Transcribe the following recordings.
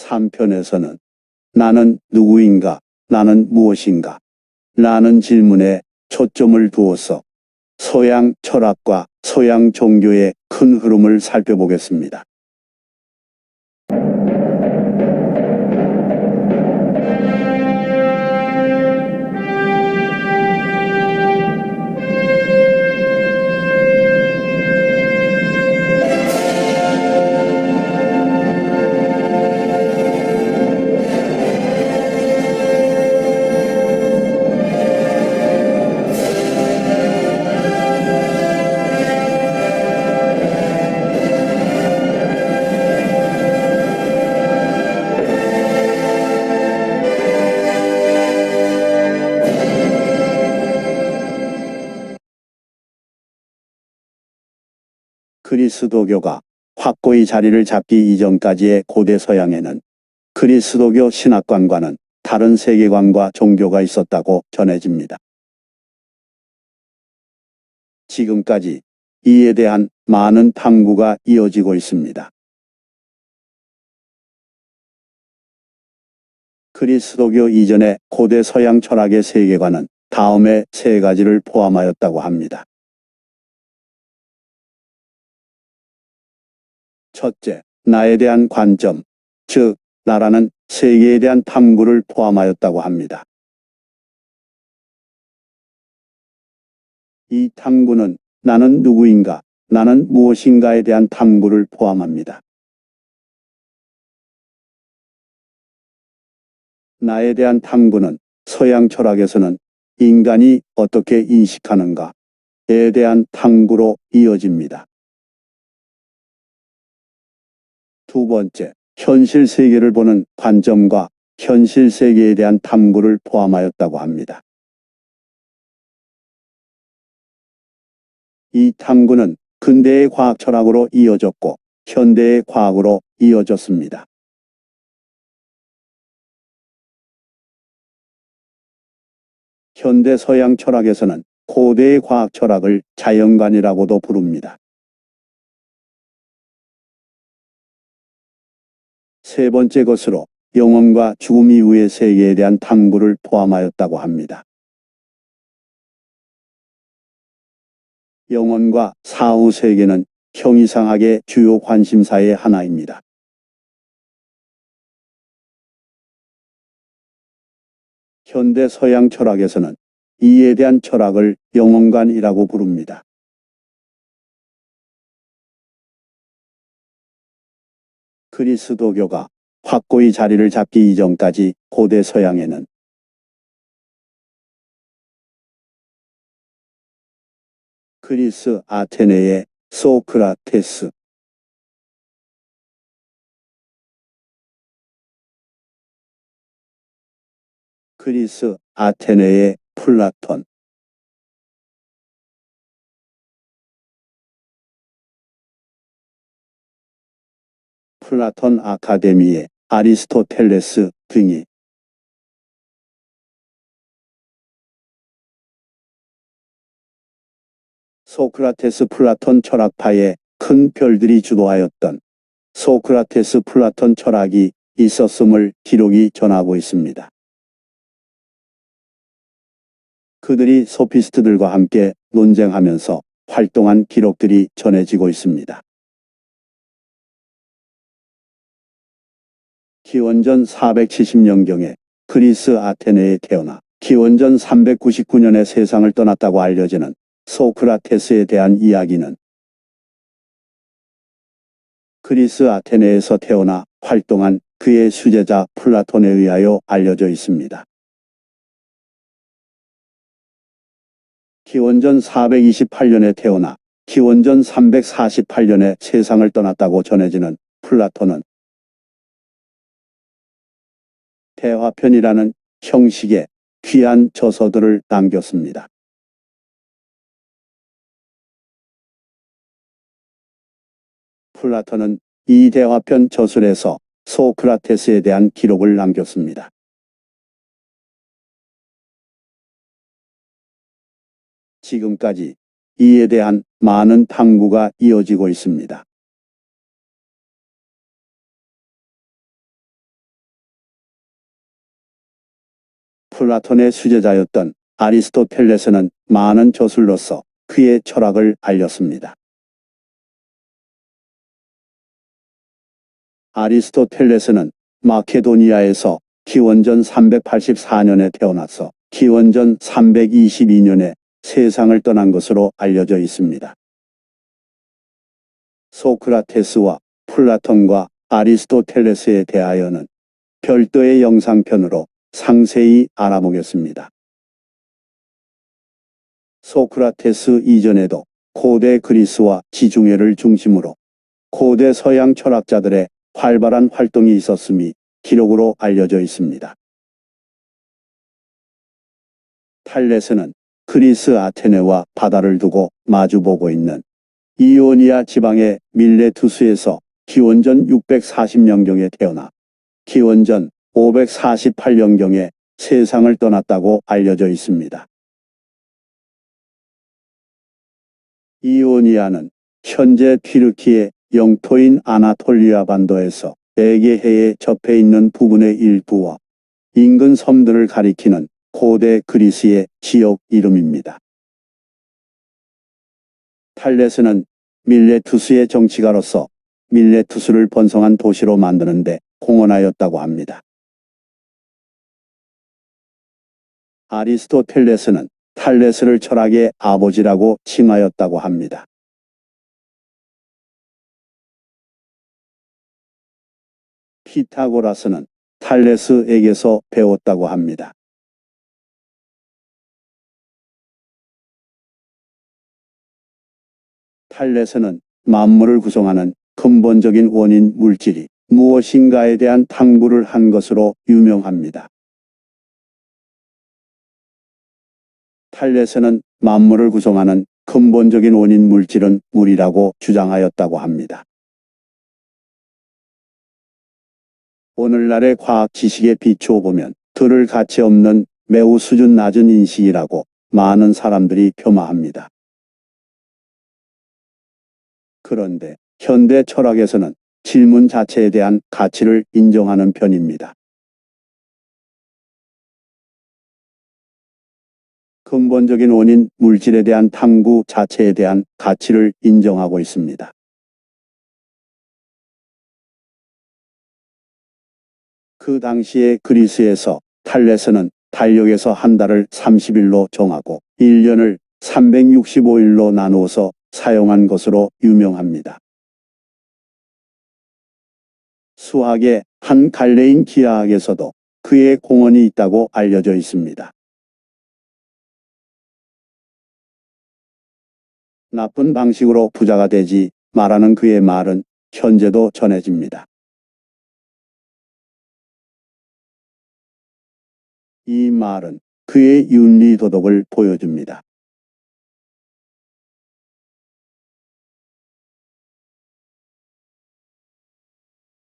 3편에서는 나는 누구인가, 나는 무엇인가 라는 질문에 초점을 두어서 서양 철학과 서양 종교의 큰 흐름을 살펴보겠습니다. 그리스도교가 확고히 자리를 잡기 이전까지의 고대 서양에는 그리스도교 신학관과는 다른 세계관과 종교가 있었다고 전해집니다. 지금까지 이에 대한 많은 탐구가 이어지고 있습니다. 그리스도교 이전의 고대 서양 철학의 세계관은 다음의 세 가지를 포함하였다고 합니다. 첫째, 나에 대한 관점, 즉 나라는 세계에 대한 탐구를 포함하였다고 합니다. 이 탐구는 나는 누구인가, 나는 무엇인가에 대한 탐구를 포함합니다. 나에 대한 탐구는 서양 철학에서는 인간이 어떻게 인식하는가에 대한 탐구로 이어집니다. 두 번째, 현실 세계를 보는 관점과 현실 세계에 대한 탐구를 포함하였다고 합니다. 이 탐구는 근대의 과학 철학으로 이어졌고 현대의 과학으로 이어졌습니다. 현대 서양 철학에서는 고대의 과학 철학을 자연관이라고도 부릅니다. 세 번째 것으로 영혼과 죽음 이후의 세계에 대한 탐구를 포함하였다고 합니다. 영혼과 사후 세계는 형이상학의 주요 관심사의 하나입니다. 현대 서양 철학에서는 이에 대한 철학을 영혼관이라고 부릅니다. 그리스도교가 확고히 자리를 잡기 이전까지 고대 서양에는 그리스 아테네의 소크라테스, 그리스 아테네의 플라톤, 플라톤 아카데미의 아리스토텔레스 등이 소크라테스 플라톤 철학파의 큰 별들이 주도하였던 소크라테스 플라톤 철학이 있었음을 기록이 전하고 있습니다. 그들이 소피스트들과 함께 논쟁하면서 활동한 기록들이 전해지고 있습니다. 기원전 470년경에 그리스 아테네에 태어나 기원전 399년에 세상을 떠났다고 알려지는 소크라테스에 대한 이야기는 그리스 아테네에서 태어나 활동한 그의 수제자 플라톤에 의하여 알려져 있습니다. 기원전 428년에 태어나 기원전 348년에 세상을 떠났다고 전해지는 플라톤은 대화편이라는 형식의 귀한 저서들을 남겼습니다. 플라톤은 이 대화편 저술에서 소크라테스에 대한 기록을 남겼습니다. 지금까지 이에 대한 많은 탐구가 이어지고 있습니다. 플라톤의 수제자였던 아리스토텔레스는 많은 저술로서 그의 철학을 알렸습니다. 아리스토텔레스는 마케도니아에서 기원전 384년에 태어나서 기원전 322년에 세상을 떠난 것으로 알려져 있습니다. 소크라테스와 플라톤과 아리스토텔레스에 대하여는 별도의 영상편으로 상세히 알아보겠습니다. 소크라테스 이전에도 고대 그리스와 지중해를 중심으로 고대 서양 철학자들의 활발한 활동이 있었음이 기록으로 알려져 있습니다. 탈레스는 그리스 아테네와 바다를 두고 마주보고 있는 이오니아 지방의 밀레투스에서 기원전 640년경에 태어나 기원전 548년경에 세상을 떠났다고 알려져 있습니다. 이오니아는 현재 튀르키의 영토인 아나톨리아 반도에서 에게해에 접해 있는 부분의 일부와 인근 섬들을 가리키는 고대 그리스의 지역 이름입니다. 탈레스는 밀레투스의 정치가로서 밀레투스를 번성한 도시로 만드는 데 공헌하였다고 합니다. 아리스토텔레스는 탈레스를 철학의 아버지라고 칭하였다고 합니다. 피타고라스는 탈레스에게서 배웠다고 합니다. 탈레스는 만물을 구성하는 근본적인 원인 물질이 무엇인가에 대한 탐구를 한 것으로 유명합니다. 탈레스는 만물을 구성하는 근본적인 원인 물질은 물이라고 주장하였다고 합니다. 오늘날의 과학 지식에 비추어 보면 들을 가치 없는 매우 수준 낮은 인식이라고 많은 사람들이 폄하합니다. 그런데 현대 철학에서는 질문 자체에 대한 가치를 인정하는 편입니다. 근본적인 원인 물질에 대한 탐구 자체에 대한 가치를 인정하고 있습니다. 그 당시의 그리스에서 탈레스는 달력에서 한 달을 30일로 정하고 1년을 365일로 나누어서 사용한 것으로 유명합니다. 수학의 한 갈래인 기하학에서도 그의 공헌이 있다고 알려져 있습니다. 나쁜 방식으로 부자가 되지 말라는 그의 말은 현재도 전해집니다. 이 말은 그의 윤리 도덕을 보여줍니다.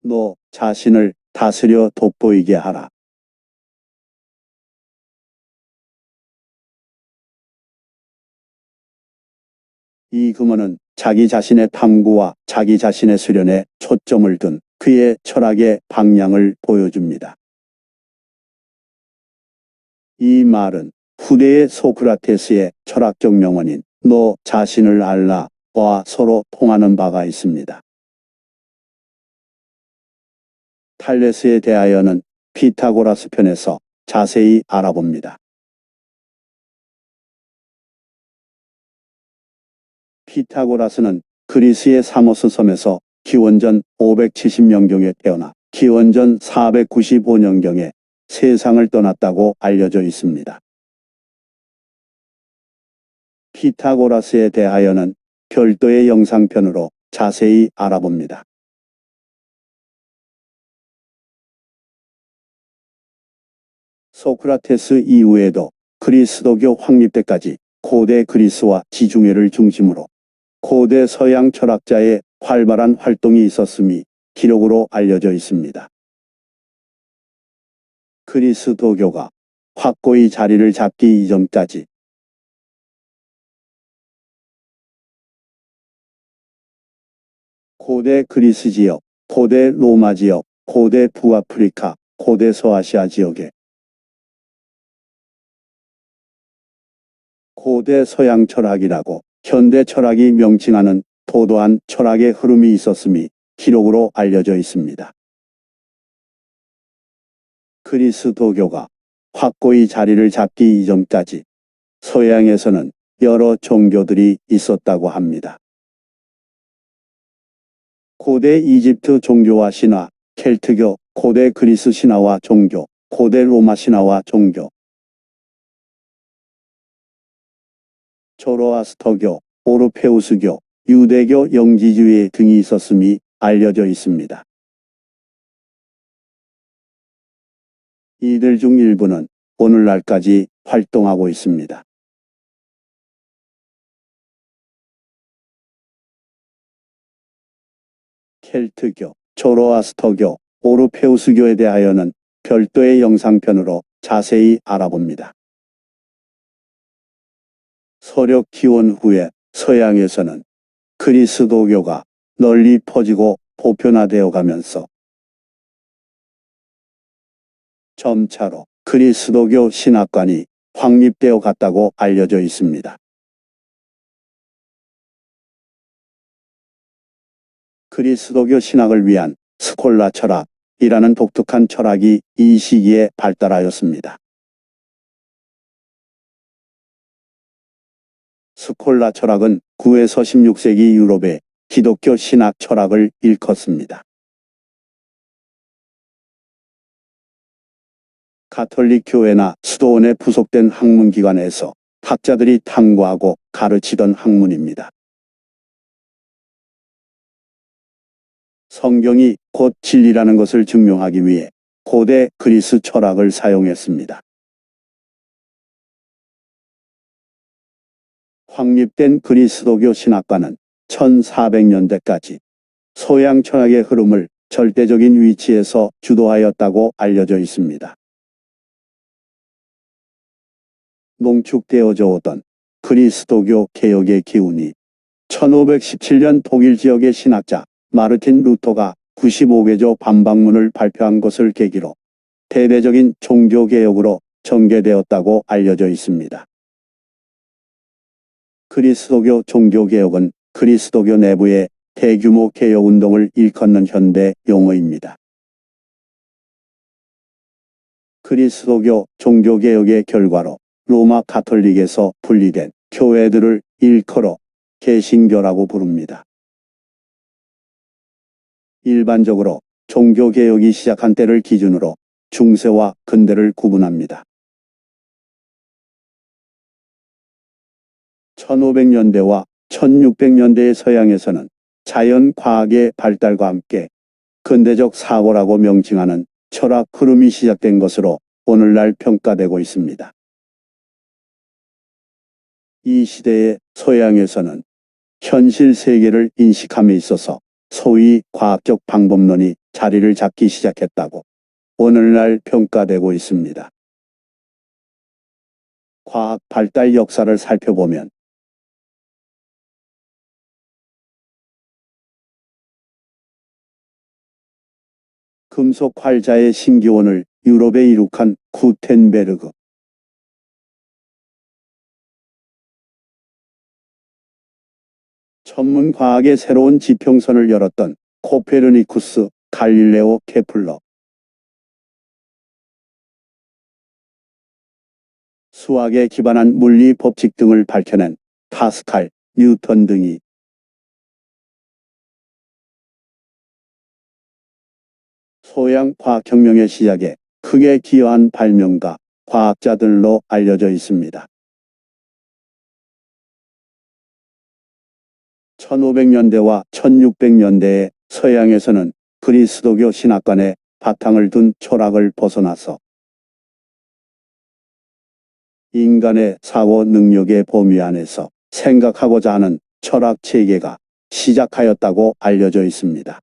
너 자신을 다스려 돋보이게 하라. 이 금어는 자기 자신의 탐구와 자기 자신의 수련에 초점을 둔 그의 철학의 방향을 보여줍니다. 이 말은 후대의 소크라테스의 철학적 명언인 너 자신을 알라와 서로 통하는 바가 있습니다. 탈레스에 대하여는 피타고라스 편에서 자세히 알아봅니다. 피타고라스는 그리스의 사모스 섬에서 기원전 570년경에 태어나 기원전 495년경에 세상을 떠났다고 알려져 있습니다. 피타고라스에 대하여는 별도의 영상편으로 자세히 알아봅니다. 소크라테스 이후에도 그리스도교 확립 때까지 고대 그리스와 지중해를 중심으로 고대 서양 철학자의 활발한 활동이 있었음이 기록으로 알려져 있습니다. 그리스도교가 확고히 자리를 잡기 이전까지 고대 그리스 지역, 고대 로마 지역, 고대 북아프리카, 고대 서아시아 지역에 고대 서양 철학이라고 현대 철학이 명칭하는 도도한 철학의 흐름이 있었음이 기록으로 알려져 있습니다. 그리스도교가 확고히 자리를 잡기 이전까지 서양에서는 여러 종교들이 있었다고 합니다. 고대 이집트 종교와 신화, 켈트교, 고대 그리스 신화와 종교, 고대 로마 신화와 종교, 조로아스터교, 오르페우스교, 유대교 영지주의 등이 있었음이 알려져 있습니다. 이들 중 일부는 오늘날까지 활동하고 있습니다. 켈트교, 조로아스터교, 오르페우스교에 대하여는 별도의 영상편으로 자세히 알아봅니다. 서력 기원 후에 서양에서는 그리스도교가 널리 퍼지고 보편화되어 가면서 점차로 그리스도교 신학관이 확립되어 갔다고 알려져 있습니다. 그리스도교 신학을 위한 스콜라 철학이라는 독특한 철학이 이 시기에 발달하였습니다. 스콜라 철학은 9에서 16세기 유럽의 기독교 신학 철학을 일컫습니다. 가톨릭 교회나 수도원에 부속된 학문기관에서 학자들이 탐구하고 가르치던 학문입니다. 성경이 곧 진리라는 것을 증명하기 위해 고대 그리스 철학을 사용했습니다. 확립된 그리스도교 신학과는 1400년대까지 서양 철학의 흐름을 절대적인 위치에서 주도하였다고 알려져 있습니다. 농축되어져 오던 그리스도교 개혁의 기운이 1517년 독일 지역의 신학자 마르틴 루터가 95개조 반박문을 발표한 것을 계기로 대대적인 종교개혁으로 전개되었다고 알려져 있습니다. 그리스도교 종교개혁은 그리스도교 내부의 대규모 개혁운동을 일컫는 현대 용어입니다. 그리스도교 종교개혁의 결과로 로마 가톨릭에서 분리된 교회들을 일컬어 개신교라고 부릅니다. 일반적으로 종교개혁이 시작한 때를 기준으로 중세와 근대를 구분합니다. 1500년대와 1600년대의 서양에서는 자연과학의 발달과 함께 근대적 사고라고 명칭하는 철학 흐름이 시작된 것으로 오늘날 평가되고 있습니다. 이 시대의 서양에서는 현실 세계를 인식함에 있어서 소위 과학적 방법론이 자리를 잡기 시작했다고 오늘날 평가되고 있습니다. 과학 발달 역사를 살펴보면 금속 활자의 신기원을 유럽에 이룩한 구텐베르그, 천문 과학의 새로운 지평선을 열었던 코페르니쿠스, 갈릴레오, 케플러, 수학에 기반한 물리 법칙 등을 밝혀낸 파스칼, 뉴턴 등이 소양 과학혁명의 시작에 크게 기여한 발명가, 과학자들로 알려져 있습니다. 1500년대와 1600년대에 서양에서는 그리스도교 신학관에 바탕을 둔 철학을 벗어나서 인간의 사고 능력의 범위 안에서 생각하고자 하는 철학 체계가 시작하였다고 알려져 있습니다.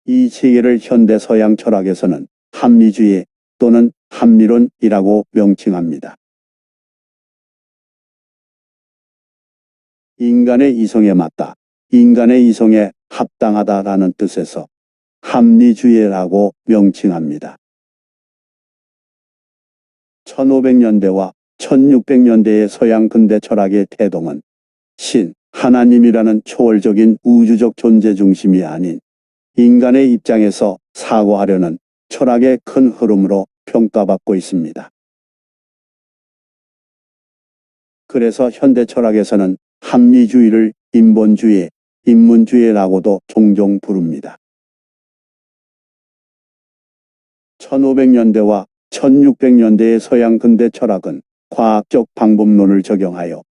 이 체계를 현대 서양 철학에서는 합리주의 또는 합리론이라고 명칭합니다. 인간의 이성에 맞다, 인간의 이성에 합당하다라는 뜻에서 합리주의라고 명칭합니다. 1500년대와 1600년대의 서양 근대 철학의 태동은 신, 하나님이라는 초월적인 우주적 존재 중심이 아닌 인간의 입장에서 사고하려는 철학의 큰 흐름으로 평가받고 있습니다. 그래서 현대 철학에서는 합리주의를 인본주의, 인문주의라고도 종종 부릅니다. 1500년대와 1600년대의 서양 근대 철학은 과학적 방법론을 적용하여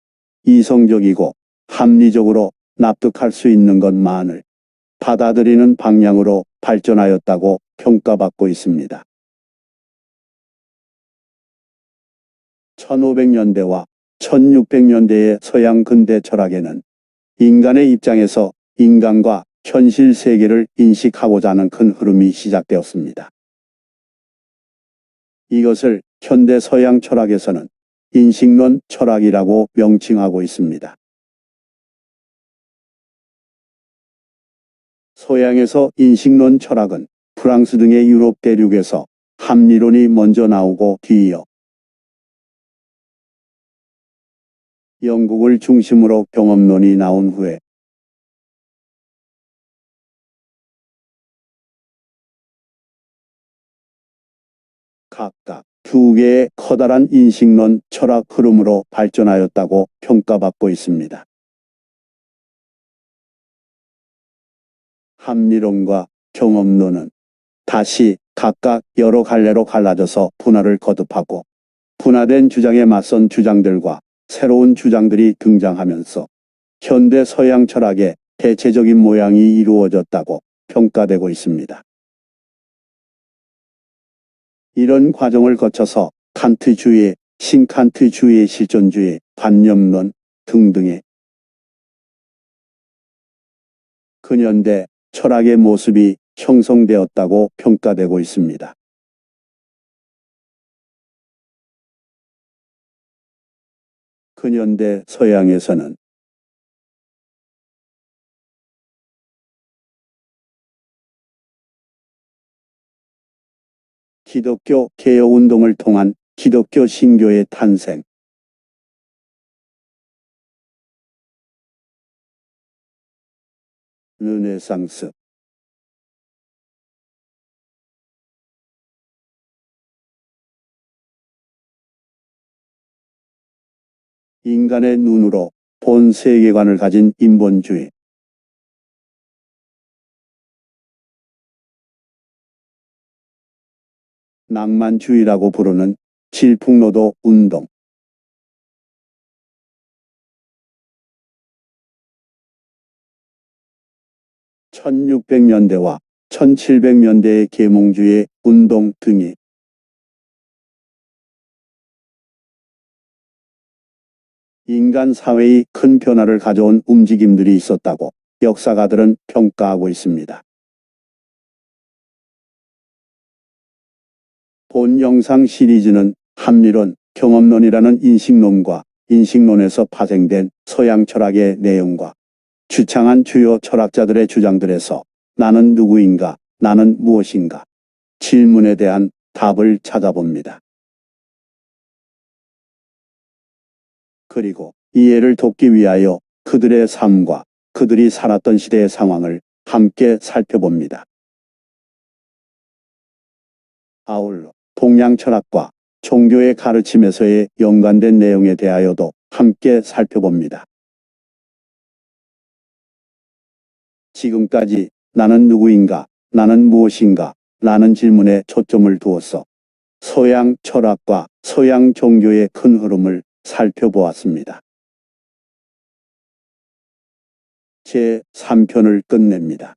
이성적이고 합리적으로 납득할 수 있는 것만을 받아들이는 방향으로 발전하였다고 평가받고 있습니다. 1500년대와 1600년대의 서양 근대 철학에는 인간의 입장에서 인간과 현실 세계를 인식하고자 하는 큰 흐름이 시작되었습니다. 이것을 현대 서양 철학에서는 인식론 철학이라고 명칭하고 있습니다. 서양에서 인식론 철학은 프랑스 등의 유럽 대륙에서 합리론이 먼저 나오고 뒤이어 영국을 중심으로 경험론이 나온 후에 각각 두 개의 커다란 인식론 철학 흐름으로 발전하였다고 평가받고 있습니다. 합리론과 경험론은 다시 각각 여러 갈래로 갈라져서 분화를 거듭하고 분화된 주장에 맞선 주장들과 새로운 주장들이 등장하면서 현대 서양 철학의 대체적인 모양이 이루어졌다고 평가되고 있습니다. 이런 과정을 거쳐서 칸트주의, 신칸트주의, 실존주의, 관념론 등등의 근현대 철학의 모습이 형성되었다고 평가되고 있습니다. 근현대 서양에서는 기독교 개혁운동을 통한 기독교 신교의 탄생, 르네상스, 인간의 눈으로 본 세계관을 가진 인본주의, 낭만주의라고 부르는 질풍노도 운동, 1600년대와 1700년대의 계몽주의 운동 등이 인간 사회의 큰 변화를 가져온 움직임들이 있었다고 역사가들은 평가하고 있습니다. 본 영상 시리즈는 합리론, 경험론이라는 인식론과 인식론에서 파생된 서양 철학의 내용과 주창한 주요 철학자들의 주장들에서 나는 누구인가, 나는 무엇인가 질문에 대한 답을 찾아봅니다. 그리고 이해를 돕기 위하여 그들의 삶과 그들이 살았던 시대의 상황을 함께 살펴봅니다. 아울러 동양 철학과 종교의 가르침에서의 연관된 내용에 대하여도 함께 살펴봅니다. 지금까지 나는 누구인가, 나는 무엇인가 라는 질문에 초점을 두어서 서양 철학과 서양 종교의 큰 흐름을 살펴보았습니다. 제 3편을 끝냅니다.